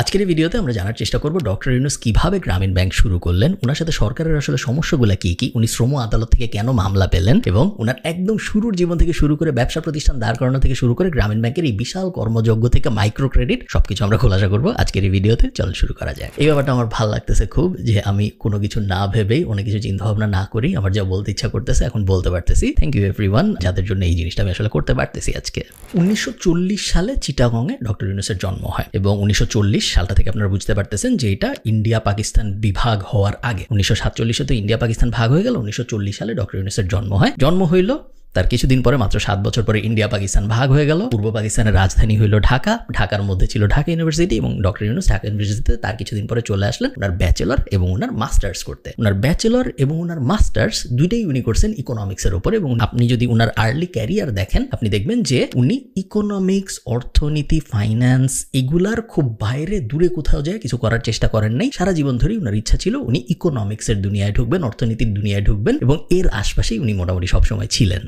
আজকের এই ভিডিওতে আমরা জানার চেষ্টা করব ডক্টর ইউনূস কিভাবে গ্রামীণ ব্যাংক শুরু করলেন, ওনার সাথে সরকারের আসলে সমস্যাগুলো কি কি, উনি শ্রম আদালত থেকে কেন মামলা পেলেন এবং ওনার একদম শুরুর জীবন থেকে শুরু করে ব্যবসা প্রতিষ্ঠান দাঁড় করানো থেকে শুরু করে গ্রামীণ ব্যাংকের এই বিশাল কর্মযজ্ঞ থেকে মাইক্রো ক্রেডিট সবকিছু আমরা খোলাসা করব আজকের এই ভিডিওতে। চল শুরু করা যায়। এই ব্যাপারটা আমার ভালো লাগতেছে খুব, যে আমি কোনো কিছু না ভেবেই অনেক কিছু চিন্তা ভাবনা না করি আমার যা বলতে ইচ্ছা করতেছে এখন বলতে পারতেছি। থ্যাংক ইউ এভরিওয়ান যাদের জন্য এই জিনিসটা আমি আসলে করতে পারতেছি। আজকে 1940 সালে চিটাগংয়ে ডক্টর ইউনূসের জন্ম হয় এবং 1940 সালটা থেকে আপনারা বুঝতে পারতেছেন যে এটা ইন্ডিয়া পাকিস্তান বিভাগ হওয়ার আগে। 1947-এ তো ইন্ডিয়া পাকিস্তান ভাগ হয়ে গেল, 1940 সালে ডক্টর ইউনূসের জন্ম হয়। জন্ম হইল তার কিছুদিন পরে, মাত্র 7 বছর পরে ইন্ডিয়া পাকিস্তান ভাগ হয়ে গেল। পূর্ব পাকিস্তানের রাজধানী হইল ঢাকা, ঢাকার মধ্যে ছিল ঢাকা ইউনিভার্সিটি এবং ডক্টর ইউনূস ঢাকা ইউনিভার্সিটিতে তার কিছুদিন পরে চলে আসলেন ওনার ব্যাচেলর এবং ওনার মাস্টার্স করতে। ওনার ব্যাচেলর এবং ওনার মাস্টার্স দুইটাই উনি করছেন ইকোনমিক্সের উপরে এবং আপনি যদি ওনার আর্লি ক্যারিয়ার দেখেন আপনি দেখবেন যে উনি ইকোনমিক্স, অর্থনীতি, ফাইন্যান্স এগুলার খুব বাইরে দূরে কোথাও যায় কিছু করার চেষ্টা করেন নাই। সারা জীবন ধরেই ওনার ইচ্ছা ছিল উনি ইকোনমিক্সের দুনিয়ায় ঢুকবেন, অর্থনীতির দুনিয়ায় ঢুকবেন এবং এর আশপাশেই উনি মোটামুটি সবসময় ছিলেন।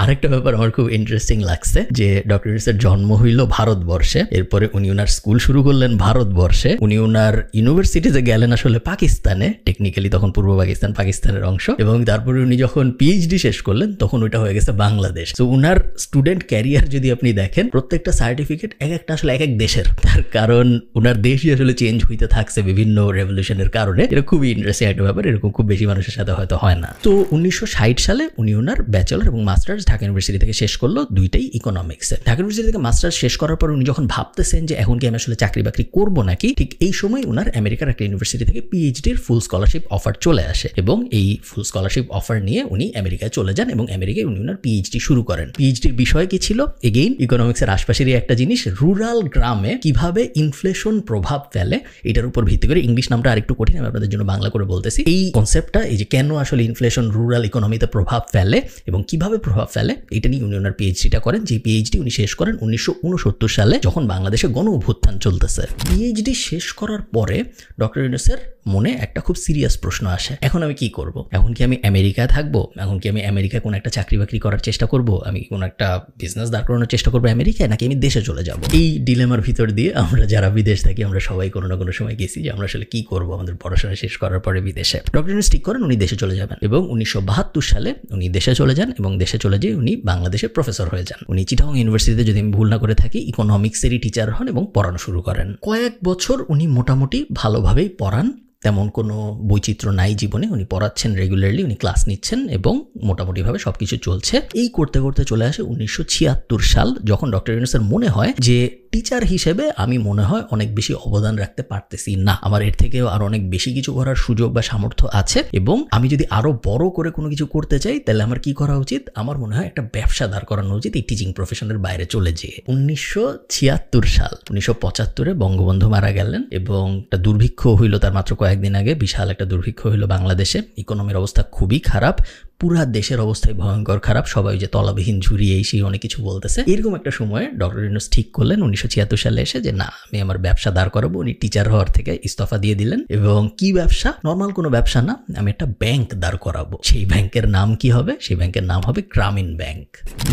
আরেকটা ব্যাপার আমার খুব ইন্টারেস্টিং লাগছে যে ডক্টর ইউনূসের জন্ম হইল ভারতবর্ষে, এরপরে উনি ওনার স্কুল শুরু করলেন ভারতবর্ষে, উনি ওনার ইউনিভার্সিটিতে গেলেন আসলে পাকিস্তানে, টেকনিক্যালি তখন পূর্ব পাকিস্তান পাকিস্তানের অংশ, এবং তারপরে উনি যখন পিএইচডি শেষ করলেন তখন ওইটা হয়ে গেছে বাংলাদেশ। তো উনার স্টুডেন্ট ক্যারিয়ার যদি আপনি দেখেন প্রত্যেকটা সার্টিফিকেট এক একটা আসলে এক এক দেশের, তার কারণ ওনার দেশই আসলে চেঞ্জ হইতে থাকছে বিভিন্ন রেভলিউশনের কারণে। এটা খুবই ইন্টারেস্টিং একটা ব্যাপার, এরকম খুব বেশি মানুষের সাথে হয়তো হয় না। তো 1960 সালে উনি ওনার ব্যাচেলর এবং মাস্টার্স ঢাকা ইউনিভার্সিটি থেকে শেষ করলো, দুইটাই ইকোনমিক্সে। ঢাকা ইউনিভার্সিটি থেকে মাস্টার্স শেষ করার পর উনি যখন ভাবতেছেন যে এখন কি আমি আসলে চাকরি বাকরি করবো নাকি, ঠিক এই সময় ওনার আমেরিকার একটা ইউনিভার্সিটি থেকে পিএইচডির ফুল স্কলারশিপ অফার চলে আসে এবং এই ফুল স্কলারশিপ অফার নিয়ে উনি আমেরিকায় চলে যান এবং আমেরিকায় উনি ওনার পিএইচডি শুরু করেন। পিএইচডির বিষয় কি ছিল? এগেইন ইকোনমিক্সের আশপাশেরই একটা জিনিস, রুরাল গ্রামে কিভাবে ইনফ্লেশন প্রভাব ফেলে, এটার উপর ভিত্তি করে। ইংলিশ নামটা আরেকটু কঠিন, আমি আপনাদের জন্য বাংলা করে বলতেছি। এই কনসেপ্টটা, এই যে কেন আসলে ইনফ্লেশন রুরাল ইকোনমিতে প্রভাব ফেলে এবং কিভাবে প্রভাব ফেলে, এটা নিয়ে উনি ওনার পিএইচডিটা করেন। যে পিএইচডি উনি শেষ করেন 1969 সালে, যখন বাংলাদেশে গণ অভ্যুত্থান চলতেছে। পিএইচডি শেষ করার পরে ডক্টর ইউনূসের মনে একটা খুব সিরিয়াস প্রশ্ন আসে, এখন আমি কি করব? এখন কি আমি আমেরিকায় থাকবো? এখন কি আমি আমেরিকায় কোনো একটা চাকরি বাকরি করার চেষ্টা করব? আমি কোনো একটা বিজনেস দাঁড় করানোর চেষ্টা করবো আমেরিকায়, নাকি আমি দেশে চলে যাব? এই ডিলেমার ভিতর দিয়ে আমরা যারা বিদেশ থাকি আমরা সবাই কোনো না কোনো সময় গেছি যে আমরা আসলে কি করবো আমাদের পড়াশোনা শেষ করার পরে বিদেশে। ডক্টর ইউনূস ঠিক করেন উনি দেশে চলে যাবেন এবং 1972 সালে উনি দেশে চলে যান এবং দেশে চলে যেয়ে উনি বাংলাদেশের প্রফেসর হয়ে যান। উনি চিটাগং ইউনিভার্সিটিতে, যদি আমি ভুল না করে থাকি, ইকোনমিক্সেরই টিচার হন এবং পড়ানো শুরু করেন। কয়েক বছর উনি মোটামুটি ভালোভাবেই পড়ান, তেমন কোনো বৈচিত্র্য নাই জীবনে, উনি পড়াচ্ছেন রেগুলারলি, উনি ক্লাস নিচ্ছেন এবং মোটামুটিভাবে সবকিছু চলছে। এই করতে করতে চলে আসে 1976 সাল, যখন ডক্টর ইউনূসের মনে হয় যে টিচার হিসেবে আমি মনে হয় অনেক বেশি অবদান রাখতে পারতেছি না, আমার এর থেকেও আরো অনেক বেশি কিছু করার সুযোগ বা সামর্থ্য আছে এবং আমি যদি আরো বড় করে কোনো কিছু করতে চাই তাহলে আমার কি করা উচিত? আমার মনে হয় একটা ব্যবসা দাঁড় করানো উচিত এই টিচিং প্রফেশনের বাইরে চলে যেয়ে। 1976 সাল, 1975-এ বঙ্গবন্ধু মারা গেলেন এবং একটা দুর্ভিক্ষ হইল তার মাত্র কয়েকদিন আগে, বিশাল একটা দুর্ভিক্ষ হইল বাংলাদেশে। ইকোনমির অবস্থা খুবই খারাপ, পুরা দেশের অবস্থায় ভয়ঙ্কর খারাপ, সবাই যে তলাবিহীন ঝুড়ি এই সেই অনেক কিছু বলতেছে। এরকম একটা সময়ে ডক্টর ইউনূস ঠিক করলেন 1976 সালে এসে যে না, আমি আমার ব্যবসা দাঁড় করাবো। উনি টিচার হওয়ার থেকে ইস্তফা দিয়ে দিলেন এবং কি ব্যবসা? নর্মাল কোনো ব্যবসা না, আমি একটা ব্যাংক দাঁড় করাবো। সেই ব্যাংকের নাম কি হবে? সেই ব্যাংকের নাম হবে গ্রামীণ ব্যাংক।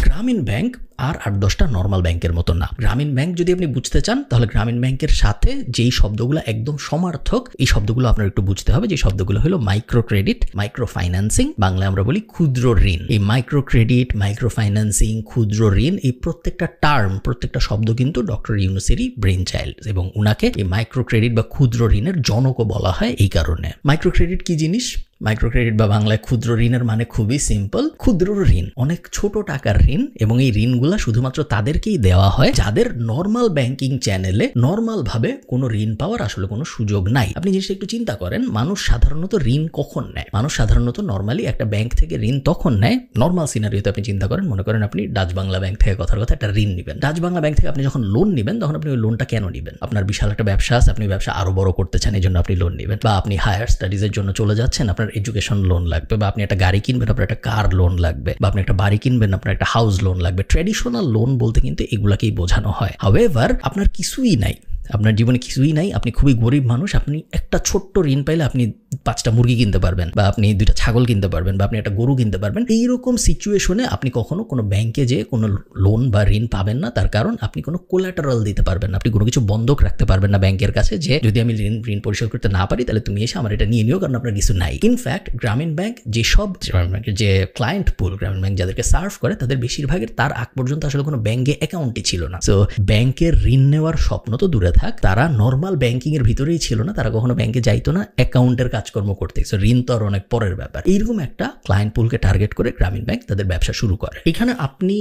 গ্রামীণ ব্যাংক আর 8-10টা নর্মাল ব্যাংকের মতো না। গ্রামীণ ব্যাংক যদি আপনি বুঝতে চান তাহলে গ্রামীণ ব্যাংকের সাথে যেই শব্দগুলো একদম সমার্থক, এই শব্দগুলো আপনার একটু বুঝতে হবে। যে শব্দগুলো হলো মাইক্রো ক্রেডিট, মাইক্রো ফাইন্যান্সিং, বাংলায় আমরা বলি ক্ষুদ্র ঋণ। এই মাইক্রো ক্রেডিট, মাইক্রো ফাইন্যান্সিং, ক্ষুদ্র ঋণ, এই প্রত্যেকটা টার্ম, প্রত্যেকটা শব্দ কিন্তু ডক্টর ইউনূসেরই ব্রেন চাইল্ড এবং উনাকে এই মাইক্রো ক্রেডিট বা ক্ষুদ্র ঋণের জনকও বলা হয় এই কারণে। মাইক্রো ক্রেডিট কি জিনিস? মাইক্রো ক্রেডিট বা বাংলায় ক্ষুদ্র ঋণের মানে খুবই সিম্পল। ক্ষুদ্র ঋণ, অনেক ছোট টাকার ঋণ এবং এই ঋণগুলা শুধুমাত্র তাদেরকেই দেওয়া হয় যাদের নর্মাল ব্যাংকিং চ্যানেলে নর্মাল ভাবে কোনো ঋণ পাওয়ার আসলে কোনো সুযোগ নাই। আপনি জিনিসটা একটু চিন্তা করেন, মানুষ সাধারণত ঋণ কখন নেয়? মানুষ সাধারণত নর্মালি একটা ব্যাংক থেকে ঋণ তখন নেয়, নর্মাল সিনারিওতে আপনি চিন্তা করেন, মনে করেন আপনি ডাচ বাংলা ব্যাংক থেকে কথার কথা একটা ঋণ নেবেন। ডাচ বাংলা ব্যাংক থেকে আপনি যখন লোন নেবেন তখন আপনি ওই লোনটা কেন নেবেন? আপনার বিশাল একটা ব্যবসা আছে, আপনি ব্যবসা আরো বড় করতে চান, এই জন্য আপনি লোন নেবেন, বা আপনি হায়ার স্টাডিজের জন্য চলে যাচ্ছেন, আপনার এডুকেশন লোন লাগবে, বা আপনি একটা গাড়ি কিনবেন, আপনার একটা কার লোন লাগবে, বা আপনি একটা বাড়ি কিনবেন, আপনার একটা হাউস লোন লাগবে। ট্র্যাডিশনাল লোন বলতে কিন্তু এগুলাকেই বোঝানো হয়। হাউএভার আপনার কিছুই নাই, আপনার জীবনে কিছুই নাই, আপনি খুবই গরিব মানুষ, আপনি একটা ছোট্ট ঋণ পাইলে আপনি 5টা মুরগি কিনতে পারবেন, বা আপনি 2টা ছাগল কিনতে পারবেন, বা আপনি একটা গরু কিনতে পারবেন। এইরকম সিচুয়েশনে আপনি কখনো কোনো ব্যাংকে যে কোনো লোন বা ঋণ পাবেন না, তার কারণ আপনি কোনো কোলাটারাল দিতে পারবেন না, আপনি কোনো কিছু বন্ধক রাখতে পারবেন না ব্যাংকের কাছে যে যদি আমি ঋণ পরিশোধ করতে না পারি তাহলে তুমি এসে আমার এটা নিয়ে নিও, কারণ আপনার কিছু নাই। ইনফ্যাক্ট গ্রামীণ ব্যাংক যেসব যে ক্লায়েন্ট পুল গ্রামীণ ব্যাংক যাদেরকে সার্ভ করে তাদের বেশিরভাগের তার আগ পর্যন্ত আসলে কোনো ব্যাংকে অ্যাকাউন্টই ছিল না। সো ব্যাংকের ঋণ নেওয়ার স্বপ্ন তো দূরে থাক, তারা নর্মাল ব্যাংকিং এর ভিতরেই ছিল না, তারা কখনো ব্যাংকে যাইতো না অ্যাকাউন্টের কাজকর্ম করতে। সো ঋণ তো আর অনেক পরের ব্যাপার। এইরকম একটা ক্লায়েন্ট পুলকে টার্গেট করে গ্রামীণ ব্যাংক তাদের ব্যবসা শুরু করে। এখানে আপনি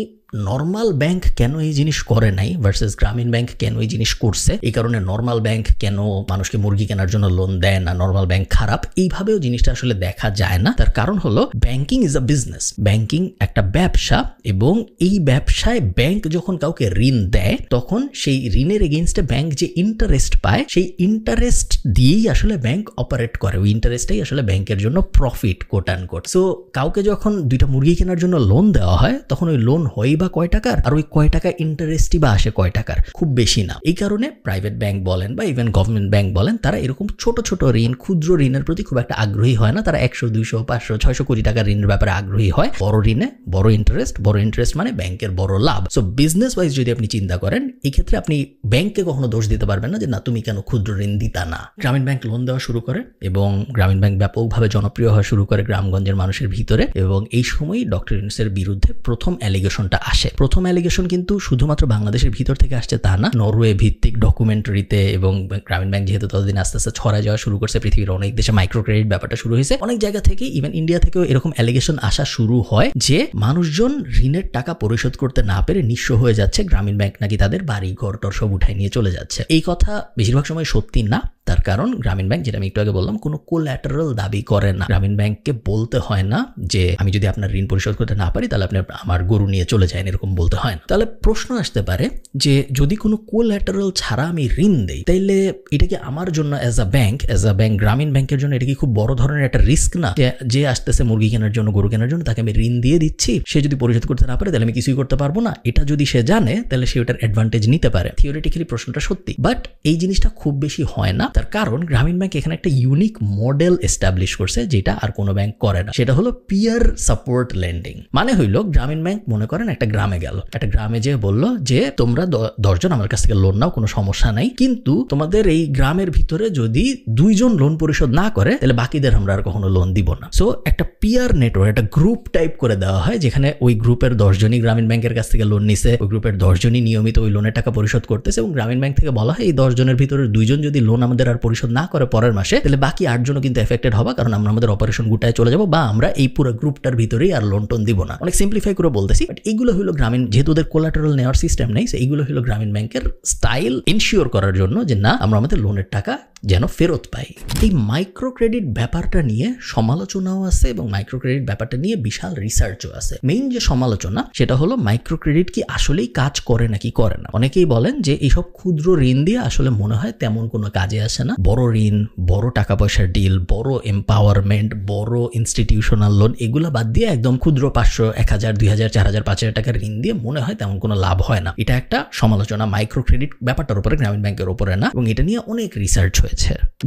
নর্মাল ব্যাংক কেন এই জিনিস করে নাই ভার্সেস গ্রামীণ ব্যাংক কেন এই জিনিস করছে, এই কারণে নর্মাল ব্যাংক কেন মানুষকে মুরগি কেনার জন্য লোন দেয় না, নর্মাল ব্যাংক খারাপ, এইভাবেও জিনিসটা আসলে দেখা যায় না। তার কারণ হলো banking is a business, banking একটা ব্যবসা, এবং এই ব্যবসায় ব্যাংক যখন কাউকে ঋণ দেয় তখন সেই ঋণের এগেইনস্টে ব্যাংক যে ইন্টারেস্ট পায় সেই ইন্টারেস্ট দিয়েই আসলে ব্যাংক অপারেট করে, ওই ইন্টারেস্টটাই আসলে ব্যাংকের জন্য profit quote and quote. So কাউকে যখন 2টা মুরগি কেনার জন্য লোন দেওয়া হয় তখন ওই লোন হয় বা কয় টাকার, আর ওই কয় টাকা ইন্টারেস্টই বা আসে কয় টাকার, খুব বেশি না। এই কারণে প্রাইভেট ব্যাংক বলেন বা ইভেন গভর্নমেন্ট ব্যাংক বলেন, তারা এরকম ছোট ছোট ঋণ, ক্ষুদ্র ঋণের প্রতি খুব একটা আগ্রহী হয় না। তারা 100, 200, 500, 600 কোটি টাকার ঋণের ব্যাপারে আগ্রহী হয়। বড় ঋণে বড় ইন্টারেস্ট মানে ব্যাংকের বড় লাভ। সো বিজনেস ওয়াইজ যদি আপনি চিন্তা করেন, এই ক্ষেত্রে আপনি ব্যাংককে কখনো দোষ দিতে পারবেন না যে না তুমি কেন ক্ষুদ্র ঋণ দিতা না। গ্রামীণ ব্যাংক লোন দেওয়া শুরু করে এবং গ্রামীণ ব্যাংক ব্যাপকভাবে জনপ্রিয় হওয়া শুরু করে গ্রামগঞ্জের মানুষের ভিতরে, এবং এই সময়ই ডক্টর ইউনূসের বিরুদ্ধে প্রথম অ্যালিগেশনটা আসে। প্রথম অ্যালিগেশন কিন্তু শুধুমাত্র বাংলাদেশের ভিতর থেকে আসছে তা না, নরওয়ে ভিত্তিক ডকুমেন্টারিতে, এবং গ্রামীণ ব্যাংক যেহেতু ততদিন আস্তে আস্তে ছড়ায় যাওয়া শুরু করছে, পৃথিবীর অনেক দেশে মাইক্রো ক্রেডিট ব্যাপারটা শুরু হয়েছে, অনেক জায়গা থেকে ইভেন ইন্ডিয়া থেকেও এরকম অ্যালিগেশন আসা শুরু হয় যে মানুষজন ঋণের টাকা পরিশোধ করতে না পেরে নিঃস্ব হয়ে যাচ্ছে, গ্রামীণ ব্যাংক নাকি তাদের বাড়ি ঘর টর সব উঠাই নিয়ে চলে যাচ্ছে। এই কথা বেশিরভাগ সময় সত্যি না, তার কারণ গ্রামীণ ব্যাংক, যেটা আমি একটু আগে বললাম, কোনো কোল্যাটারাল দাবি করে না। গ্রামীণ ব্যাংককে বলতে হয় না যে আমি যদি আপনার ঋণ পরিশোধ করতে না পারি তাহলে আপনি আমার গরু নিয়ে চলে যান, এরকম বলতে হয় না। তাহলে প্রশ্ন আসতে পারে যে যদি কোনো কোল্যাটারাল ছাড়া আমি ঋণ দেই তাইলে এটা কি আমার জন্য অ্যাজ আ ব্যাংক গ্রামীণ ব্যাংকের জন্য এটা কি খুব বড় ধরনের একটা রিস্ক না? যে আসতেছে মুরগি কেনার জন্য, গরু কেনার জন্য, তাকে আমি ঋণ দিয়ে দিচ্ছি, সে যদি পরিশোধ করতে না পারে তাহলে আমি কিছুই করতে পারবো না, এটা যদি সে জানে তাহলে সে ওটার অ্যাডভান্টেজ নিতে পারে। থিওরিটিক্যালি প্রশ্নটা সত্যি, বাট এই জিনিসটা খুব বেশি হয় না। তার কারণ গ্রামীণ ব্যাংক এখানে একটা ইউনিক মডেল এস্টাবলিশ করছে যেটা আর কোনো ব্যাংক করে না, সেটা হলো পিয়ার সাপোর্ট লেন্ডিং। মানে হইলো গ্রামীণ ব্যাংক মনে করেন একটা গ্রামে গেল, একটা গ্রামে যে বললো যে তোমরা 10 জন আমার কাছ থেকে লোন নাও, কোনো সমস্যা নাই, কিন্তু তোমাদের এই গ্রামের ভিতরে যদি 2 জন লোন পরিশোধ না করে তাহলে বাকিদের আমরা আর কখনো লোন দিব না। সো একটা পিয়ার নেটওয়ার্ক, একটা গ্রুপ টাইপ করে দেওয়া হয় যেখানে ওই গ্রুপের 10 জনই গ্রামীণ ব্যাংকের কাছ থেকে লোন নিছে, ওই গ্রুপের 10 জনই নিয়মিত ওই লোনের টাকা পরিশোধ করতেছে, এবং গ্রামীণ ব্যাংক থেকে বলা হয় এই 10 জনের ভিতরে 2 জন যদি লোন আমাদের আর পরিশোধ না করে পরের মাসে তাহলে বাকি 8 জনও কিন্তু এফেক্টেড হবে, কারণ আমরা আমাদের অপারেশন গুটায় চলে যাব, বা আমরা এই পুরো গ্রুপটার ভিতরেই আর লোন টোন দিব না। অনেক সিম্পলিফাই করে বলতেছি, বাট এইগুলো হলো গ্রামীণ, যেহেতু ওদের কোলাটারাল নেওয়ার সিস্টেম নেই, এইগুলো হলো গ্রামীণ ব্যাংকের স্টাইল ইনশিওর করার জন্য যে না আমরা আমাদের লোনের টাকা যেন ফেরত পাই। এই মাইক্রো ক্রেডিট ব্যাপারটা নিয়ে সমালোচনাও আছে এবং মাইক্রো ক্রেডিট ব্যাপারটা নিয়ে বিশাল রিসার্চও আছে। মেইন যে সমালোচনা সেটা হলো মাইক্রো ক্রেডিট কি আসলেই কাজ করে নাকি করে না। অনেকেই বলেন যে এইসব ক্ষুদ্র ঋণ দিয়ে আসলে মনে হয় তেমন কোনো কাজে আসে না, বড় ঋণ, বড় টাকা পয়সার ডিল, বড় এম্পাওয়ারমেন্ট, বড় ইনস্টিটিউশনাল লোন, এগুলো বাদ দিয়ে একদম ক্ষুদ্র 500, 1000, 2000, 4000, 5000 টাকার ঋণ দিয়ে মনে হয় তেমন কোনো লাভ হয় না। এটা একটা সমালোচনা মাইক্রো ক্রেডিট ব্যাপারটার উপরে, গ্রামীণ ব্যাংকের উপরে না, এবং এটা নিয়ে অনেক রিসার্চ হয়েছে।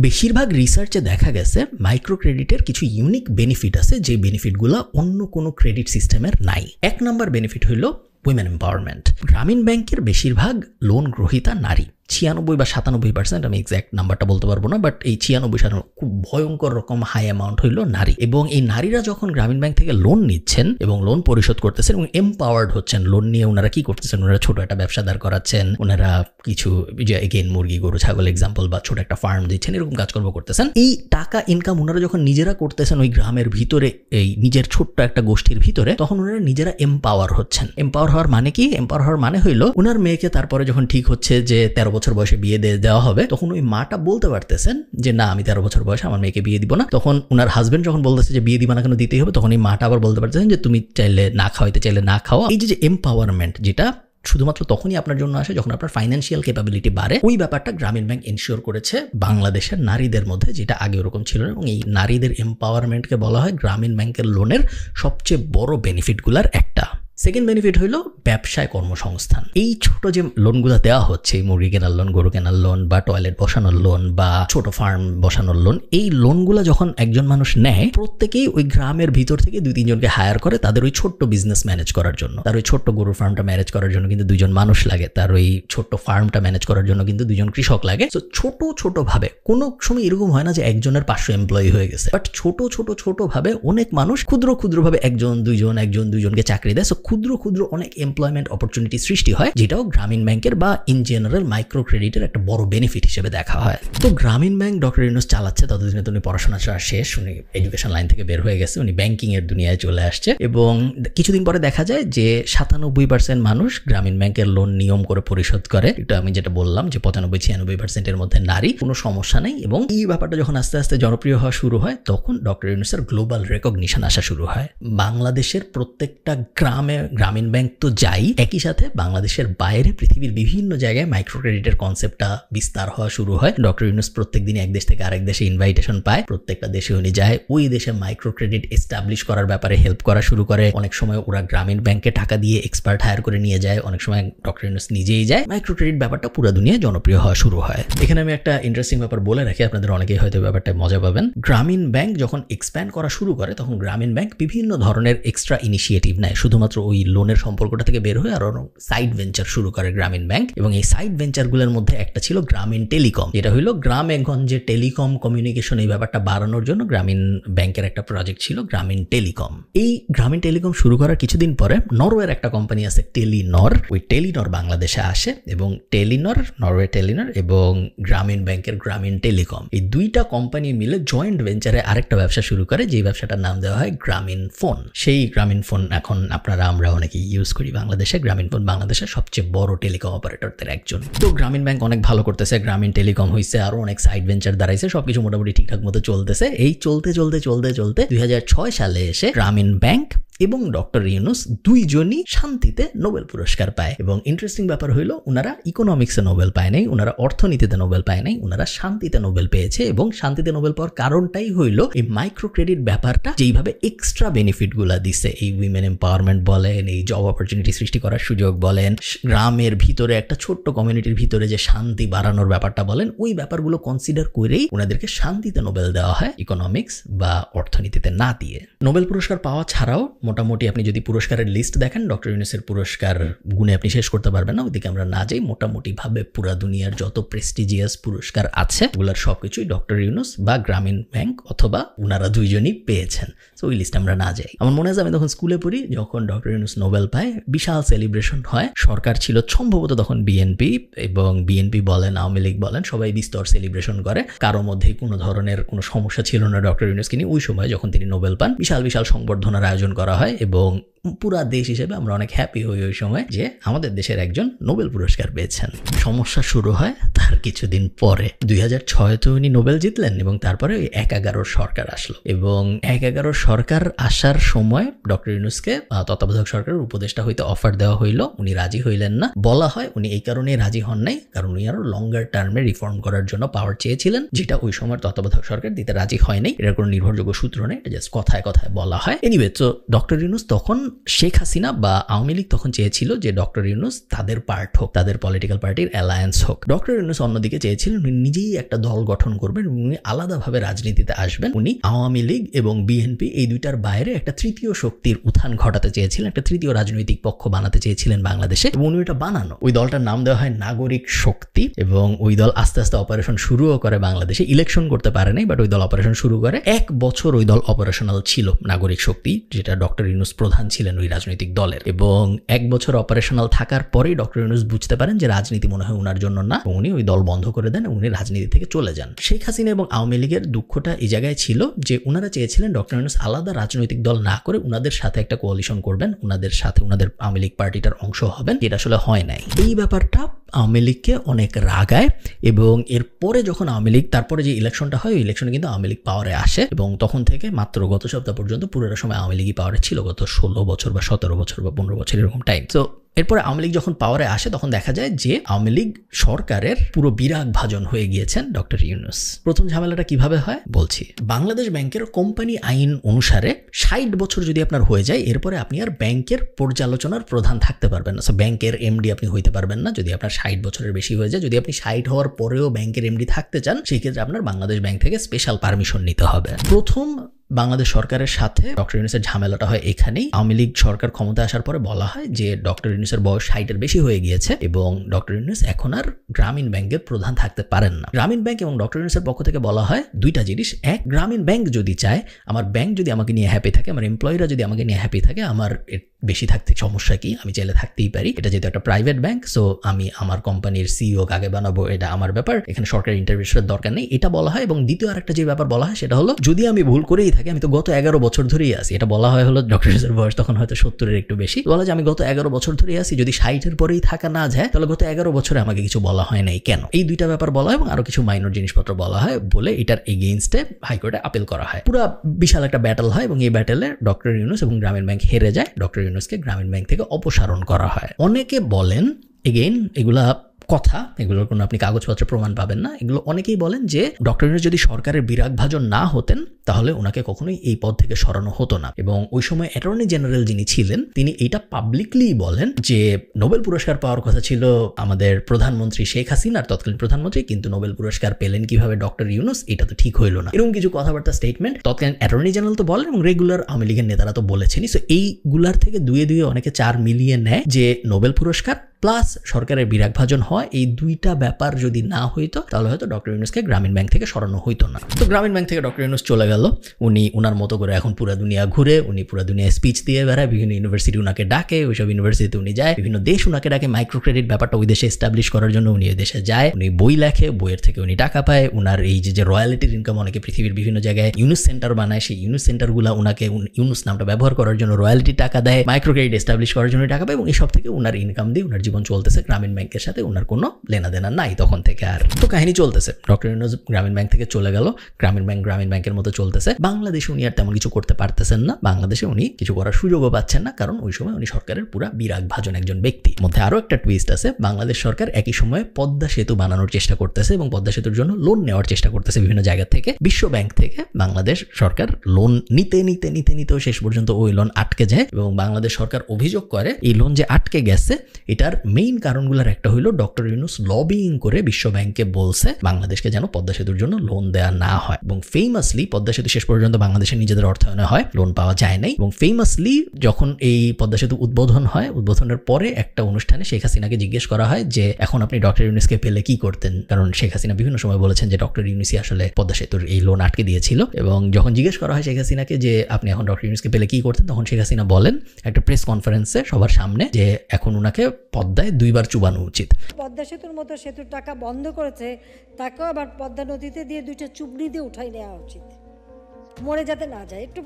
বেশিরভাগ রিসার্চে দেখা গেছে মাইক্রো ক্রেডিটের কিছু ইউনিক বেনিফিট আছে যে বেনিফিটগুলো অন্য কোনো ক্রেডিট সিস্টেমের নাই। 1 নম্বর বেনিফিট হইল উইমেন এম্পাওয়ারমেন্ট। গ্রামীণ ব্যাংকের বেশিরভাগ লোন গ্রহীতা নারী, 96 বা 97%, আমি এক্সাক্ট নাম্বারটা বলতে পারবো না, বাট এই 96 খুব ভয়ঙ্কর রকম হাই অ্যামাউন্ট হইল নারী। এবং এই নারীরা যখন গ্রামীণ ব্যাংক থেকে লোন নিচ্ছেন এবং লোন পরিশোধ করতেছেন এবং এম্পাওয়ার্ড হচ্ছেন, লোন নিয়ে ওনারা কি করতেছেন, ওনারা ছোট একটা ব্যবসা দাঁড় করাচ্ছেন, ওনারা কিছু যে এগেইন মুরগি, গরু, ছাগল এক্সাম্পল, বা ছোট একটা ফার্ম দিচ্ছেন, এরকম কাজকর্ম করতেছেন। এই টাকা ইনকাম ওনারা যখন নিজেরা করতেছেন ওই গ্রামের ভিতরে, এই নিজের ছোট্ট একটা গোষ্ঠীর ভিতরে, তখন ওনারা নিজেরা এম্পাওয়ার হচ্ছেন। এম্পাওয়ার হওয়ার মানে কি? এম্পাওয়ার হওয়ার মানে হইলো ওনার মেয়েকে তারপরে যখন ঠিক হচ্ছে যে 13 বছর বয়সে বিয়ে দেওয়া হবে, তখন ওই মাটা বলতে পারতেছেন যে না আমি 13 বছর বয়সে আমার মেয়েকে বিয়ে দিব না। তখন ওনার হাজবেন্ড যখন বলতেছে যে বিয়ে দিবা না কেন, দিতেই হবে, তখন এই মাটা আবার বলতে পারতেছেন যে তুমি চাইলে না খাওয়াইতে চাইলে না খাওয়া। এই যে এম্পাওয়ারমেন্ট, যেটা শুধুমাত্র তখনই আপনার জন্য আসে যখন আপনার ফাইন্যান্সিয়াল ক্যাপাবিলিটি বাড়ে, ওই ব্যাপারটা গ্রামীণ ব্যাংক এনশিওর করেছে বাংলাদেশের নারীদের মধ্যে, যেটা আগে ওরকম ছিল না। এবং এই নারীদের এম্পাওয়ারমেন্টকে বলা হয় গ্রামীণ ব্যাংকের লোনের সবচেয়ে বড় বেনিফিটগুলোর একটা। সেকেন্ড বেনিফিট হলো ব্যবসায় কর্মসংস্থান। এই ছোট যে লোনগুলো দেওয়া হচ্ছে, মুরগি কেনার লোন, গরু কেনার লোন, বা টয়লেট বসানোর লোন, বা ছোট ফার্ম বসানোর লোন, এই লোনগুলো যখন একজন মানুষ নেয়, প্রত্যেকেই ওই গ্রামের ভিতর থেকে 2-3 জনকে হায়ার করে তাদের ওই ছোট্ট বিজনেস ম্যানেজ করার জন্য। তার ওই ছোট্ট গরুর ফার্মটা ম্যানেজ করার জন্য কিন্তু 2 জন মানুষ লাগে, তার ওই ছোট্ট ফার্মটা ম্যানেজ করার জন্য কিন্তু 2 জন কৃষক লাগে। তো ছোট ভাবে কোনো সময় এরকম হয় না যে একজনের 500 এমপ্লয়ি হয়ে গেছে, বাট ছোট ভাবে অনেক মানুষ ক্ষুদ্র ভাবে একজন দুইজনকে চাকরি দেয়। সো ক্ষুদ্র অনেক এমপ্লয়মেন্ট অপরচুনিটি সৃষ্টি হয়, যেটাও গ্রামীণ ব্যাংকের বা ইন জেনারেল মাইক্রো ক্রেডিটের একটা বড় বেনিফিট হিসেবে দেখা হয়। তো গ্রামীণ ব্যাংক ডক্টর ইউনূস চালাচ্ছে, ততদিনে উনি পড়াশোনা শেষ, উনি এডুকেশন লাইন থেকে বের হয়ে গেছে, উনি ব্যাংকিং এর দুনিয়ায় চলে আসছে। এবং কিছুদিন পরে দেখা যায় যে 97% মানুষ গ্রামীণ ব্যাংকের লোন নিয়ম করে পরিশোধ করে। এটা আমি যেটা বললাম যে 95-96% এর মধ্যে নারী, কোনো সমস্যা নেই। এবং এই ব্যাপারটা যখন আস্তে আস্তে জনপ্রিয় হওয়া শুরু হয়, তখন ডক্টর ইউনূসের গ্লোবাল রেকগনিশন আসা শুরু হয়। বাংলাদেশের প্রত্যেকটা গ্রামে গ্রামীণ ব্যাংক তো যাই, একই সাথে বাংলাদেশের বাইরে পৃথিবীর বিভিন্ন জায়গায় মাইক্রো ক্রেডিটের কনসেপ্টটা বিস্তার হওয়া শুরু হয়। ডক্টর ইউনূস প্রত্যেকদিন এক দেশ থেকে আরেক দেশে ইনভাইটেশন পায়, প্রত্যেকটা দেশে উনি যায়, ওই দেশে মাইক্রো ক্রেডিট এস্টাবলিশ করার ব্যাপারে হেল্প করা শুরু করে। অনেক সময় ওরা গ্রামীণ ব্যাংকে টাকা দিয়ে এক্সপার্ট হায়ার করে নিয়ে যায়, অনেক সময় ডক্টর ইউনূস নিজেই যায়। মাইক্রো ক্রেডিট ব্যাপারটা পুরো দুনিয়ায় জনপ্রিয় হওয়া শুরু হয়। এখানে আমি একটা ইন্টারেস্টিং ব্যাপার বলে রাখি, আপনাদের অনেকেই হয়তো ব্যাপারটা মজা পাবেন। গ্রামীণ ব্যাংক যখন এক্সপ্যান্ড করা শুরু করে, তখন গ্রামীণ ব্যাংক বিভিন্ন ধরনের এক্সট্রা ইনিশিয়েটিভ নেয়, শুধুমাত্র ওই লোনের সম্পর্কটা থেকে বের হয়ে আরো সাইড ভেঞ্চার শুরু করে গ্রামীণ ব্যাংক। এবং এই সাইড ভেঞ্চারগুলোর মধ্যে একটা ছিল গ্রামীণ টেলিকম, যেটা হলো গ্রামে গঞ্জে টেলিকম কমিউনিকেশন, এই ব্যাপারটা বাড়ানোর জন্য গ্রামীণ ব্যাংকের একটা প্রজেক্ট ছিল গ্রামীণ টেলিকম। এই গ্রামীণ টেলিকম শুরু করার কিছুদিন পরে নরওয়ের একটা কোম্পানি আছে টেলিনর, ওই টেলিনর বাংলাদেশে আসে, এবং নরওয়ে টেলিনর এবং গ্রামীণ ব্যাংকের গ্রামীণ টেলিকম, এই দুইটা কোম্পানি মিলে জয়েন্ট ভেঞ্চারে আরেকটা ব্যবসা শুরু করে, যে ব্যবসাটার নাম দেওয়া হয় গ্রামীণ ফোন। সেই গ্রামীণ ফোন এখন আমরা অনেকে ইউজ করি বাংলাদেশে। গ্রামীণ ফোন বাংলাদেশের সবচেয়ে বড় টেলিকম অপারেটরদের একজন। তো গ্রামীণ ব্যাংক অনেক ভালো করতেছে, গ্রামীণ টেলিকম হইছে, আরো অনেক সাইড ভেঞ্চার দাঁড়াইছে, সবকিছু মোটামুটি ঠিকঠাক মতো চলতেছে। এই চলতে 2006 সালে এসে গ্রামীণ ব্যাংক এবং ডক্টর ইউনূস দুইজনই শান্তিতে নোবেল পুরস্কার পায়। এবং ইন্টারেস্টিং ব্যাপার হইল, ওনারা ইকোনমিক্সে নোবেল পায় নাই, ওনারা অর্থনীতিতে নোবেল পায় নাই, ওনারা শান্তিতে নোবেল পেয়েছে। এবং শান্তিতে নোবেল পাওয়ার কারণটাই হইল এই মাইক্রো ক্রেডিট ব্যাপারটা যেইভাবে এক্সট্রা বেনিফিট গুলা দিছে, এই উইমেন এম্পাওয়ারমেন্ট বলেন, এই জব অপরচুনিটি সৃষ্টি করার সুযোগ বলেন, গ্রামের ভিতরে একটা ছোট্ট কমিউনিটির ভিতরে যে শান্তি বাড়ানোর ব্যাপারটা বলেন, ওই ব্যাপারগুলো কনসিডার করেই ওনাদেরকে শান্তিতে নোবেল দেওয়া হয়, ইকোনমিক্স বা অর্থনীতিতে না দিয়ে। নোবেল পুরস্কার পাওয়া ছাড়াও মোটামুটি আপনি যদি পুরস্কারের লিস্ট দেখেন, ডক্টর ইউনূসের পুরস্কার গুণে আপনি শেষ করতে পারবেন না, ওইদিকে আমরা না যাই। মোটামুটি ভাবে পুরা দুনিয়ার যত প্রেস্টিজিয়াস পুরস্কার আছে, ওগুলোর সবকিছুই ডক্টর ইউনূস বা গ্রামীণ ব্যাংক অথবা ওনারা দুইজনই পেয়েছেন। সো ওই লিস্ট আমরা না যাই। আমার মনে আছে আমি তখন স্কুলে পড়ি, যখন ডক্টর ইউনূস নোবেল পায়, বিশাল সেলিব্রেশন হয়। সরকার ছিল সম্ভবত তখন বিএনপি, এবং বিএনপি বলেন, আওয়ামী লীগ বলেন, সবাই বিস্তর সেলিব্রেশন করে। কারো মধ্যে কোনো ধরনের কোনো সমস্যা ছিল না ডক্টর ইউনূসকে নিয়ে। ওই সময় যখন তিনি নোবেল পান, বিশাল সংবর্ধনার আয়োজন করা হয়, এবং পুরা দেশ হিসেবে আমরা অনেক হ্যাপি হই ওই সময় যে আমাদের দেশের একজন নোবেল পুরস্কার পেয়েছেন। সমস্যা শুরু হয় তার কিছুদিন পরে। 2006-তে উনি নোবেল জিতলেন, এবং তারপরে ওই 1-11 সরকার আসলো। এবং 1-11 সরকার আসার সময় ডক্টর ইউনূসকে তত্ত্বাবধায়ক সরকারের উপদেষ্টা হইতে অফার দেওয়া হইল, উনি রাজি হইলেন না। বলা হয় উনি এই কারণেই রাজি হন নাই, কারণ উনি আরো লঙ্গার টার্মে রিফর্ম করার জন্য পাওয়ার চেয়েছিলেন, যেটা ওই সময় তত্ত্বাবধায়ক সরকার দিতে রাজি হয় নাই। এটার কোনো নির্ভরযোগ্য সূত্র নেই, এটা জাস্ট কথায় বলা হয়। এনিওয়ে, তো ডক্টর ইউনূস তখন শেখ হাসিনা বা আওয়ামী লীগ তখন চেয়েছিল যে ডক্টর ইউনূস তাদের পার্ট হোক, তাদের পলিটিক্যাল পার্টির অ্যালায়েন্স হোক। ডক্টর ইউনূস অন্যদিকে চেয়েছিলেন উনি নিজেই একটা দল গঠন করবেন, উনি আলাদাভাবে রাজনীতিতে আসবেন। উনি আওয়ামী লীগ এবং বিএনপি এই দুইটার বাইরে একটা তৃতীয় শক্তির উত্থান ঘটাতে চেয়েছিলেন, একটা তৃতীয় রাজনৈতিক পক্ষ বানাতে চেয়েছিলেন বাংলাদেশে, এবং উনি এটা বানানো। ওই দলটার নাম দেওয়া হয় নাগরিক শক্তি, এবং ওই দল আস্তে আস্তে অপারেশন শুরুও করে বাংলাদেশে। ইলেকশন করতে পারে নাই, বাট ওই দল অপারেশন শুরু করে। 1 বছর ওই দল অপারেশনাল ছিল, নাগরিক শক্তি, যেটা ডক্টর ইউনূস প্রধান ছিলেন ওই রাজনৈতিক দলের। এবং 1 বছর অপারেশনাল থাকার পরেই ডক্টর ইউনূস বুঝতে পারেন যে রাজনীতি মনে হয় ওনার জন্য না, উনি ওই দল বন্ধ করে দেন, উনি রাজনীতি থেকে চলে যান। শেখ হাসিনা এবং আওয়ামী লীগের দুঃখটা এই জায়গায় ছিল যে ওনারা চেয়েছিলেন ডক্টর ইউনূস আলাদা রাজনৈতিক দল না করে ওনাদের সাথে একটা কোয়ালিশন করবেন, ওনাদের সাথে ওনাদের আওয়ামী লীগ পার্টিটার অংশ হবেন, যেটা আসলে হয় নাই। এই ব্যাপারটা আওয়ামী লীগকে অনেক রাগায়, এবং এরপরে যখন আওয়ামী লীগ, তারপরে যে ইলেকশনটা হয়, ওই ইলেকশনে কিন্তু আওয়ামী লীগ পাওয়ারে আসে, এবং তখন থেকে মাত্র গত সপ্তাহ পর্যন্ত পুরোটা সময় আওয়ামী লীগই পাওয়ারে ছিল, গত 16 বছর বা 17 বছর বা 15 বছর এরকম টাইম। তো এরপরে আওয়ামী লীগ যখন পাওয়ারে আসে তখন দেখা যায় যে আওয়ামী লীগ সরকারের পুরো বিরাগ ভাজন হয়ে গিয়েছেন ডক্টর ইউনূস। প্রথম ঝামেলাটা কিভাবে হয় বলছি। বাংলাদেশ ব্যাংকের কোম্পানি আইন অনুসারে 60 বছর যদি আপনার হয়ে যায় এরপরে আপনি আর ব্যাংকের পর্যালোচনার প্রধান থাকতে পারবেন না। ব্যাংকের এমডি আপনি হইতে পারবেন না যদি আপনার 60 বছরের বেশি হয়ে যায়। যদি আপনি 60 হওয়ার পরেও ব্যাংকের এমডি থাকতে চান সেই ক্ষেত্রে আপনার বাংলাদেশ ব্যাংক থেকে স্পেশাল পারমিশন নিতে হবে। প্রথম বাংলাদেশ সরকারের সাথে ডক্টর ইউনূসের ঝামেলাটা হয় এখানেই। আওয়ামী লীগ সরকার ক্ষমতায় আসার পরে বলা হয় যে ডক্টর ইউনূসের বয়স 60-এর বেশি হয়ে গিয়েছে এবং ডক্টর ইউনূস এখন আর গ্রামীণ ব্যাংকের প্রধান থাকতে পারেন না। গ্রামীণ ব্যাংক এবং ডক্টর ইউনূসের পক্ষ থেকে বলা হয় দুইটা জিনিস। এক, গ্রামীণ ব্যাংক যদি চায়, আমার ব্যাংক যদি আমাকে নিয়ে হ্যাপি থাকে, আমার এমপ্লয়িরা যদি আমাকে নিয়ে হ্যাপি থাকে, আমার বেশি থাকতে সমস্যা কি, আমি চাইলে থাকতেই পারি। এটা যেহেতু একটা প্রাইভেট ব্যাংক, সো আমি আমার কোম্পানির সিইও কাকে বানাবো এটা আমার ব্যাপার, এখানে সরকারি ইন্টারভিউশনের দরকার নেই, এটা বলা হয়। এবং দ্বিতীয় আরেকটা যে ব্যাপার বলা হয় সেটা হলো যদি আমি ভুল করেই থাকি, আমি তো গত 11 বছর ধরেই আছি, এটা বলা হয় হলো ডক্টর ইউনূসের বয়স তখন হয়তো 70-এর একটু বেশি, বলা যে আমি গত 11 বছর ধরেই আছি, যদি 60-এর পরেই থাকা না যায় তাহলে গত 11 বছরে আমাকে কিছু বলা হয় নাই কেন। এই দুইটা ব্যাপার বলা হয় এবং আরো কিছু মাইনর জিনিসপত্র বলা হয় বলে এটার এগেইনস্টে হাইকোর্টে আপিল করা হয়। পুরো বিশাল একটা ব্যাটল হয় এবং এই ব্যাটলে ডক্টর ইউনূস এবং গ্রামীণ ব্যাংক হেরে যায়। ডক্টর ইউনূসকে গ্রামীণ ব্যাংক থেকে অপসারণ করা হয়। অনেকে বলেন, এগেইন এগুলা কথা, এগুলোর কোনো আপনি কাগজপত্রে প্রমাণ পাবেন না, এগুলো অনেকেই বলেন যে ডক্টর ইউনূস যদি সরকারের বিরাগ ভাজন না হতেন তাহলে ওনাকে কখনোই এই পদ থেকে সরানো হতো না। এবং ওই সময় অ্যাটর্নি জেনারেল যিনি ছিলেন তিনি এইটা পাবলিকলি বলেন যে নোবেল পুরস্কার পাওয়ার কথা ছিল আমাদের প্রধানমন্ত্রী শেখ হাসিনার, তৎকালীন প্রধানমন্ত্রী, কিন্তু নোবেল পুরস্কার পেলেন কিভাবে ডক্টর ইউনূস, এটা তো ঠিক হইল না। এরকম কিছু কথাবার্তা স্টেটমেন্ট তৎকালীন অ্যাটর্নি জেনারেল তো বলেন এবং রেগুলার আওয়ামী লীগের নেতারা তো বলেছেনই। সো এইগুলার থেকে দুয়ে দুয়ে অনেকে 4 মিলিয়ে নেয় যে নোবেল পুরস্কার প্লাস সরকারের বিরাগ ভাজন হয়, এই দুইটা ব্যাপার যদি না হইতো তাহলে হয়তো ডক্টর ইউনূসকে গ্রামীণ ব্যাংক থেকে সরানো হইতো না। তো গ্রামীণ ব্যাংক থেকে ডক্টর ইউনূস চলে গেল। উনি ওনার মতো করে এখন পুরো দুনিয়া ঘুরে, উনি পুরো দুনিয়ায় স্পিচ দিয়ে বেড়ায়, বিভিন্ন ইউনিভার্সিটি উনাকে ডাকে, ওইসব ইউনিভার্সিটিতে উনি যায়, বিভিন্ন দেশ উনাকে ডাকে মাইক্রো ক্রেডিট ব্যাপারটা ওই দেশে এস্টাবলিশ করার জন্য উনি ওই দেশে যায়, উনি বই লেখে, বইয়ের থেকে উনি টাকা পায়। উনার এই যে রয়্যালিটির ইনকাম, অনেকে পৃথিবীর বিভিন্ন জায়গায় ইউনূস সেন্টার বানায়, সেই ইউনূস সেন্টারগুলো উনাকে ইউনূস নামটা ব্যবহার করার জন্য রয়্যালিটি টাকা দেয়, মাইক্রো ক্রেডিট এস্টাবলিশ করার জন্য টাকা পায় এবং এইসব থেকে উনার ইনকাম দিয়ে উনার জীবন চলতেছে। গ্রামীণ ব্যাংকের সাথে উনার কোনো লেনাদেনা নাই তখন থেকে। আর তো কাহিনী চলতেছে, ডক্টর ইউনূস গ্রামীণ ব্যাংক থেকে চলে গেল, গ্রামীণ ব্যাংকের মতো চলতেছে। বাংলাদেশে উনি আর তেমন কিছু করতে পারতেছেন না, বাংলাদেশে উনি কিছু করার সুযোগও পাচ্ছেন না, কারণ ওই সময় উনি সরকারের পুরা বিরাগ ভাজন একজন ব্যক্তি। মধ্যে আরো একটা টুইস্ট আছে, বাংলাদেশ সরকার একই সময়ে পদ্মা সেতু বানানোর চেষ্টা করতেছে এবং পদ্মা সেতুর জন্য লোন নেওয়ার চেষ্টা করতেছে বিভিন্ন জায়গা থেকে। বিশ্ব ব্যাংক থেকে বাংলাদেশ সরকার লোন নিতেও শেষ পর্যন্ত ওই লোন আটকে যায় এবং বাংলাদেশ সরকার অভিযোগ করে এই লোন যে আটকে গেছে এটার মেইন কারণগুলোর একটা হইলো ডক্টর ইউনূস লবিং করে বিশ্ব ব্যাংককে বলছে বাংলাদেশকে যেন পদ্মা সেতুর জন্য লোন দেওয়া না হয়। এবং ফেমাসলি পদ্মা সেতু শেষ পর্যন্ত বাংলাদেশের নিজেদের অর্থায়নে হয়, লোন পাওয়া যায় নাই। এবং ফেমাসলি যখন এই পদ্মা সেতু উদ্বোধন হয়, উদ্বোধনের পরে একটা অনুষ্ঠানে শেখ হাসিনাকে জিজ্ঞেস করা হয় যে এখন আপনি ডক্টর ইউনূসকে পেলে কি করতেন, কারণ শেখ হাসিনা বিভিন্ন সময় বলেছেন যে ডক্টর ইউনূসই আসলে পদ্মা সেতুর এই লোন আটকে দিয়েছিল। এবং যখন জিজ্ঞেস করা হয় শেখ হাসিনাকে যে আপনি এখন ডক্টর ইউনূসকে পেলে কি করতেন, তখন শেখ হাসিনা বলেন একটা প্রেস কনফারেন্সে সবার সামনে যে এখন উনাকে পদ্মায় 2 বার চুবানো উচিত। পদ্মা সেতুর মতো সেতুর টাকা বন্ধ করেছে, তাকেও আবার পদ্মা নদীতে দিয়ে 2টা চুবনি দিয়ে উঠাই নেওয়া উচিত, মরে যাতে না যায়, একটু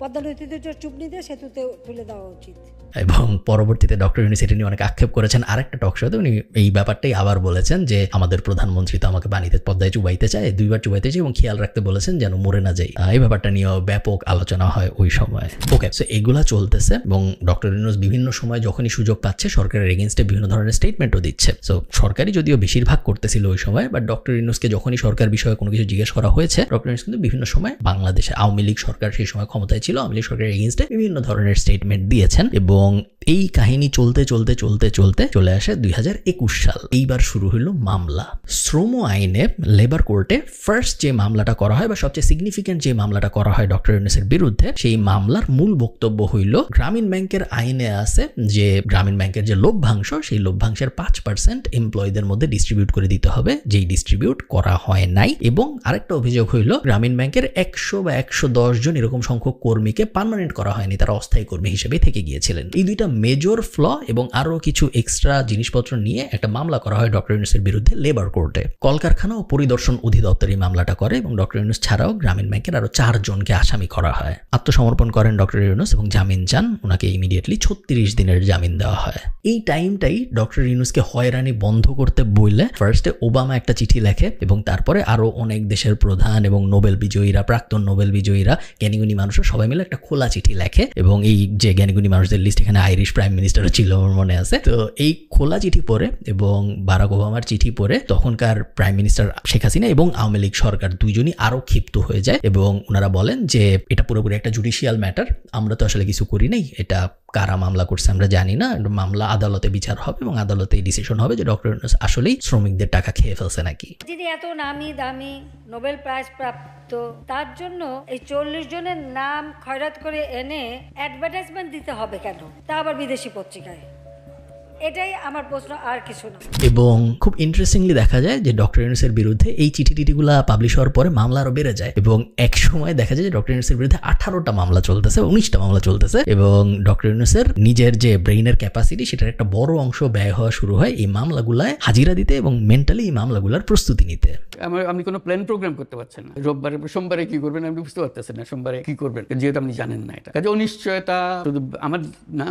পদ্মা নদীতে 2টা চুবনি দিয়ে সেতুতে তুলে দেওয়া উচিত। এবং পরবর্তীতে ডক্টর ইউনূস এটা নিয়ে অনেক আক্ষেপ করেছেন। আরেকটা টক শোতে উনি এই ব্যাপারটাই আবার বলেছেন যে আমাদের প্রধানমন্ত্রী তো আমাকে পানিতে পদ্মায় চুবাইতে চায়, 2 বার চুবাইতে চায় এবং খেয়াল রাখতে বলেছেন যেন মরে না যাই। এই ব্যাপারটা নিয়েও ব্যাপক আলোচনা হয় ওই সময়। ওকে, সো এগুলা চলতেছে এবং ডক্টর ইউনূস বিভিন্ন সময় যখনই সুযোগ পাচ্ছে সরকারের এগেইনস্টে বিভিন্ন ধরনের স্টেটমেন্টও দিচ্ছে। সো সরকারি যদিও বেশিরভাগ করতেছিল ওই সময়, বাট ডক্টর ইউনূসকে যখনই সরকার বিষয়ে কোনো কিছু জিজ্ঞেস করা হয়েছে, ডক্টর ইউনূস কিন্তু বিভিন্ন সময় বাংলাদেশে আওয়ামী লীগ সরকার সেই সময় ক্ষমতায় ছিল, আওয়ামী লীগ সরকারের এগেইনস্টে বিভিন্ন ধরনের স্টেটমেন্ট দিয়েছেন। এবং এই কাহিনী চলতে চলে আসে 2021 সাল। এইবার শুরু হইল মামলা। শ্রম আইনে লেবার কোর্টে ফার্স্ট যে মামলাটা করা হয় বা সবচেয়ে সিগনিফিকেন্ট যে মামলাটা করা হয় ডক্টর ইউনূসের বিরুদ্ধে, সেই মামলার মূল বক্তব্য হইল গ্রামীণ ব্যাংকের আইনে আছে যে গ্রামীণ ব্যাংকের যে লভ্যাংশ, সেই লভ্যাংশের 5% এমপ্লয়ীদের মধ্যে ডিস্ট্রিবিউট করে দিতে হবে, যেই ডিস্ট্রিবিউট করা হয় নাই। এবং আরেকটা অভিযোগ হইল গ্রামীণ ব্যাংকের 100 বা 110 জন এরকম সংখ্যক কর্মীকে পার্মানেন্ট করা হয়নি, তারা অস্থায়ী কর্মী হিসেবে থেকে গিয়েছিলেন। এই দুইটা মেজর ফ্ল এবং আরো কিছু এক্সট্রা জিনিসপত্র নিয়ে একটা মামলা করা হয় ডক্টর ইউনূসের বিরুদ্ধে লেবার কোর্টে। কলকারখানা ও পরিদর্শন অধিদপ্তর এই মামলাটা করে এবং ডক্টর ইউনূস ছাড়াও গ্রামীণ ব্যাংকের আরো 4 জনকে আসামি করা হয়। আত্মসমর্পণ করেন ডক্টর ইউনূস এবং জামিন চান, ওনাকে ইমিডিয়েটলি 36 দিনের জামিন দেওয়া হয়। এই টাইমটাই ডক্টর ইউনূসকে হয়রানি বন্ধ করতে বললে ফার্স্টে ওবামা একটা চিঠি লেখে এবং তারপরে আরো অনেক দেশের প্রধান এবং নোবেল বিজয়ীরা, প্রাক্তন নোবেল বিজয়ীরা, জ্ঞানীগুণী মানুষরা সবাই মিলে একটা খোলা চিঠি লেখে এবং এই যে জ্ঞানীগুণী মানুষদের লিস্ট লিস্ট এখানে আইরিশ প্রাইম মিনিস্টারও ছিল আমার মনে আছে। তো এই খোলা চিঠি পড়ে এবং বারাক ওবামার চিঠি পড়ে তখনকার প্রাইম মিনিস্টার শেখ হাসিনা এবং আওয়ামী লীগ সরকার দুইজনই আরো ক্ষিপ্ত হয়ে যায় এবং ওনারা বলেন যে এটা পুরোপুরি একটা জুডিশিয়াল ম্যাটার, আমরা তো আসলে কিছু করি নাই, এটা কারা মামলা করছে আমরা জানি না, মামলা আদালতে বিচার হবে এবং আদালতে ডিসিশন হবে যে ডক্টর ইউনূস আসলেই শ্রমিকদের টাকা খেয়ে ফেলছে নাকি। যিনি এত নামি দামি নোবেল প্রাইজ প্রাপ্ত, তার জন্য এই 40 জনের নাম খয়রাত করে এনে অ্যাডভার্টাইজমেন্ট দিতে হবে কেন, তা আবার বিদেশি পত্রিকায়? এটাই আমার প্রশ্ন, আর কিছু না। এবং খুব ইন্টারেস্টিংলি দেখা যায় যে ডক্টর ইউনূসের বিরুদ্ধে এই চিঠিগুলা পাবলিশ হওয়ার পরে মামলা আরো বেড়ে যায় এবং এক সময় দেখা যায় যে ডক্টর ইউনূসের বিরুদ্ধে 18টা মামলা চলতেছে, 19টা মামলা চলতেছে এবং ডক্টর ইউনূসের নিজের যে ব্রেইনের ক্যাপাসিটি সেটার একটা বড় অংশ ব্যয় হওয়া শুরু হয় এই মামলাগুলায় হাজিরা দিতে এবং মেন্টালি এই মামলাগুলার প্রস্তুতি নিতে। আপনি কোনো প্ল্যান প্রোগ্রাম করতে পারছেন না, রোববারে সোমবারে কি করবেন আপনি বুঝতে পারতেছেন না, সোমবারে কি করবেন যেহেতু আপনি জানেন না। এটা কাজে অনিশ্চয়তা শুধু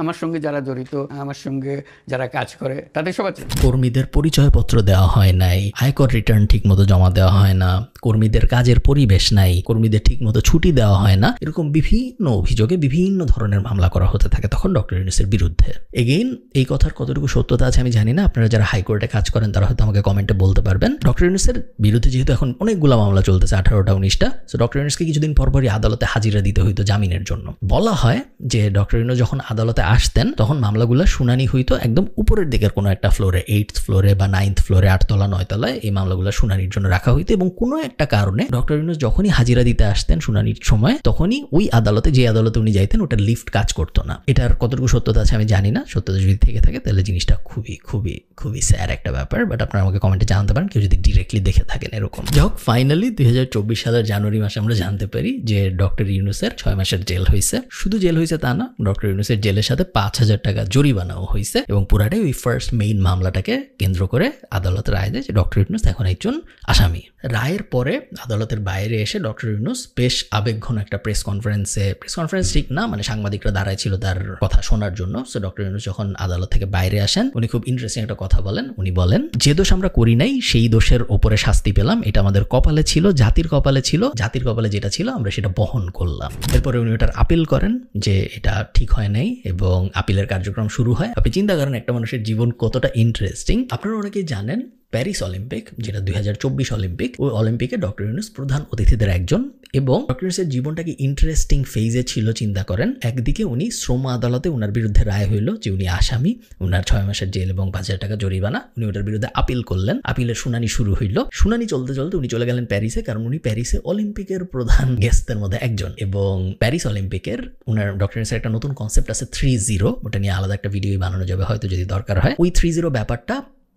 আমার সঙ্গে যারা জড়িত, আমার সঙ্গে যারা কাজ করে তাদের সব আছে। কর্মীদের পরিচয়পত্র দেওয়া হয় নাই, আয়কর রিটার্ন ঠিক মতো জমা দেওয়া হয় না, কর্মীদের কাজের পরিবেশ নাই, কর্মীদের ঠিক মতো ছুটি দেওয়া হয় না, এরকম বিভিন্ন অভিযোগে বিভিন্ন ধরনের মামলা করা হতে থাকে তখন ডক্টর ইউনূসের বিরুদ্ধে। এগেইন এই কথার কতটুকু সত্যতা আছে আমি জানি না, আপনারা যারা হাইকোর্টে কাজ করেন তারা হয়তো আমাকে কমেন্টে বলতে পারবেন। ডক্টর ইউনূসের বিরুদ্ধে যেহেতু এখন অনেকগুলো মামলা চলতেছে, 18টা 19টা, সো ডক্টর ইউনূসকে কিছুদিন পরপরই আদালতে হাজিরা দিতে হইতো জামিনের জন্য। বলা হয় যে ডক্টর ইউনূস যখন আদালতে আসতেন তখন মামলাগুলো শুনানি হইতো একদম উপরের দিকের কোনো একটা ফ্লোরে, 8th ফ্লোরে বা 9th ফ্লোরে, 8 তলা 9 তলায় এই মামলাগুলো শুনানির জন্য রাখা হইতো এবং কোনো একটা কারণে ডক্টর ইউনূস যখনই হাজিরা দিতে আসতেন শুনানির সময় তখনই ওই আদালতে, যে আদালতে উনি যাইতেন, ওটার লিফট কাজ করতো না। এটার কতটুকু সত্যতা আছে আমি জানি না, সত্যতা যদি থেকে থাকে তাহলে জিনিসটা খুবই খুবই খুবই স্যার একটা ব্যাপার, বাট আপনারা আমাকে কমেন্টে জানাতে পারেন কেউ যদি ডিরেক্টলি দেখে থাকেন এরকম। যাই হোক, ফাইনালি 2024 সালের জানুয়ারি মাসে আমরা জানতে পারি যে ডক্টর ইউনূসের 6 মাসের জেল হয়েছে। শুধু জেল হয়েছে তা না, ডক্টর ইউনূসের জেলের সাথে 5,000 টাকা জরিমানাও হয়েছে এবং পুরাটাই ওই ফার্স্ট মেইন মামলাটাকে কেন্দ্র করে আদালত রায় দেয় যে ডক্টর ইউনূস এখন একজন আসামি। রায়ের পরে আদালতের বাইরে এসে ডক্টর ইউনূস বেশ আবেগঘন একটা প্রেস কনফারেন্স ঠিক না, মানে সাংবাদিকরা দাঁড়ায় ছিল তার কথা শোনার জন্য। সো ডক্টর ইউনূস যখন আদালত থেকে বাইরে আসেন উনি খুব ইন্টারেস্টিং একটা কথা বলেন। উনি বলেন, যে দোষ আমরা করি নাই সেই দোষের ওপরে শাস্তি পেলাম, এটা আমাদের কপালে ছিল, জাতির কপালে ছিল, জাতির কপালে যেটা ছিল আমরা সেটা বহন করলাম। এরপরে উনি ওটার আপিল করেন যে এটা ঠিক হয় নাই এবং আপিলের কার্যক্রম শুরু হয়। আপনি চিন্তা করেন একটা মানুষের জীবন কতটা ইন্টারেস্টিং। আপনারা অনেকেই জানেন প্যারিস অলিম্পিক, যেটা 2024 অলিম্পিক, ওই অলিম্পিকে ডক্টর ইউনূস প্রধান অতিথিদের একজন এবং ডক্টর ইউনূসের জীবনটাকে ইন্টারেস্টিং ফেজে ছিল। চিন্তা করেন, একদিকে উনি শ্রম আদালতে ওনার বিরুদ্ধে রায় হইল যে উনি আসামি, ওনার 6 মাসের জেল এবং 5,000 টাকা জরিমানা, উনি ওটার বিরুদ্ধে আপিল করলেন। আপিলের শুনানি শুরু হইল। শুনানি চলতে চলতে উনি চলে গেলেন প্যারিসে, কারণ উনি প্যারিসে অলিম্পিকের প্রধান গেস্টদের মধ্যে একজন এবং প্যারিস অলিম্পিকের ওনার ডক্টর ইউনূসের একটা নতুন কনসেপ্ট আছে 3-0, ওটা নিয়ে আলাদা একটা ভিডিও বানানো যাবে হয়তো যদি দরকার হয়। ওই 3-0 ব্যাপারটা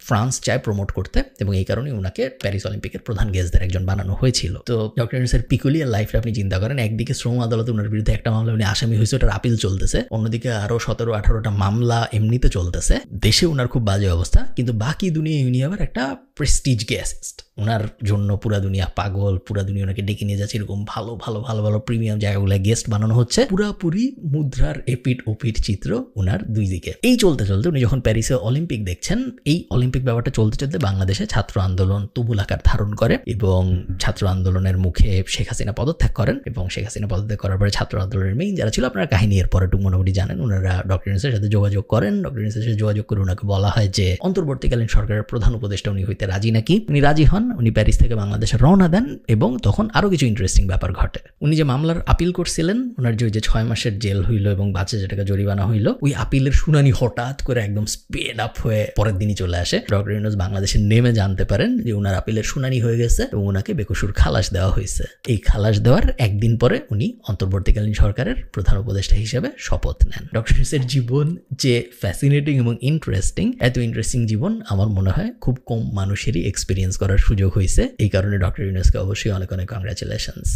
ফ্রান্স চায় প্রমোট করতে এবং এই কারণে ওনাকে প্যারিস অলিম্পিকের প্রধান গেস্টদের একজন বানানো হয়েছিল। তো ডক্টর ইউনূসের পিকুলিয়ার লাইফটা আপনি চিন্তা করেন, একদিকে শ্রম আদালতে ওনার বিরুদ্ধে একটা মামলা উনি আসামি হয়েছে, ওটার আপিল চলতেছে, অন্যদিকে আরো 17-18টা মামলা এমনিতে চলতেছে, দেশে ওনার খুব বাজে অবস্থা, কিন্তু বাকি দুনিয়া উনি আবার একটা প্রেস্টিজ গেস্ট, ওনার জন্য পুরা দুনিয়া পাগল, পুরা দুনিয়া ওনাকে ডেকে নিয়ে যাচ্ছে, এরকম ভালো ভালো ভালো ভালো প্রিমিয়াম জায়গাগুলো গেস্ট বানানো হচ্ছে, পুরাপুরি মুদ্রার এপিট ওপিট চিত্র ওনার দুই দিকে। এই চলতে চলতে উনি যখন প্যারিসে অলিম্পিক দেখছেন, এই অলিম্পিক ব্যাপারটা চলতে চলতে বাংলাদেশে ছাত্র আন্দোলন তুমুল আকার ধারণ করে এবং ছাত্র আন্দোলনের মুখে শেখ হাসিনা পদত্যাগ করেন এবং শেখ হাসিনা পদত্যাগ করার পরে ছাত্র আন্দোলনের মেইন যারা ছিল, আপনারা কাহিনী এর পরে টুক মোটামুটি জানেন, ওনারা ডক্টর ইউনূসের সাথে যোগাযোগ করেন। ডক্টর ইউনূসের সাথে যোগাযোগ করে ওনাকে বলা হয় যে অন্তর্বর্তীকালীন সরকারের প্রধান উপদেষ্টা উনি হইতে রাজি নাকি। উনি রাজি হন, উনি প্যারিস থেকে বাংলাদেশে রওনা দেন এবং তখন আরো কিছু ইন্টারেস্টিং ব্যাপার ঘটে। উনি যে মামলার আপিল করছিলেন, ওনার যে 6 মাসের জেল হইল এবং 5,000 টাকা জরিমানা হইল, ওই আপিলের শুনানি হঠাৎ করে একদম স্পিড আপ হয়ে পরের দিনই চলে আসে। ডক্টর ইউনূস বাংলাদেশে নেমে জানতে পারেন যে ওনার আপিলের শুনানি হয়ে গেছে এবং ওনাকে বেকসুর খালাস দেওয়া হয়েছে। এই খালাস দেওয়ার একদিন পরে উনি অন্তর্বর্তীকালীন সরকারের প্রধান উপদেষ্টা হিসেবে শপথ নেন। ডক্টর ইউনূসের জীবন যে ফ্যাসিনেটিং এবং ইন্টারেস্টিং, এত ইন্টারেস্টিং জীবন আমার মনে হয় খুব কম মানুষেরই এক্সপিরিয়েন্স করার সুযোগ হয়েছে। এই কারণে ডক্টর ইউনূসকে অবশ্যই অনেক অনেক কংগ্রাচুলেশনস।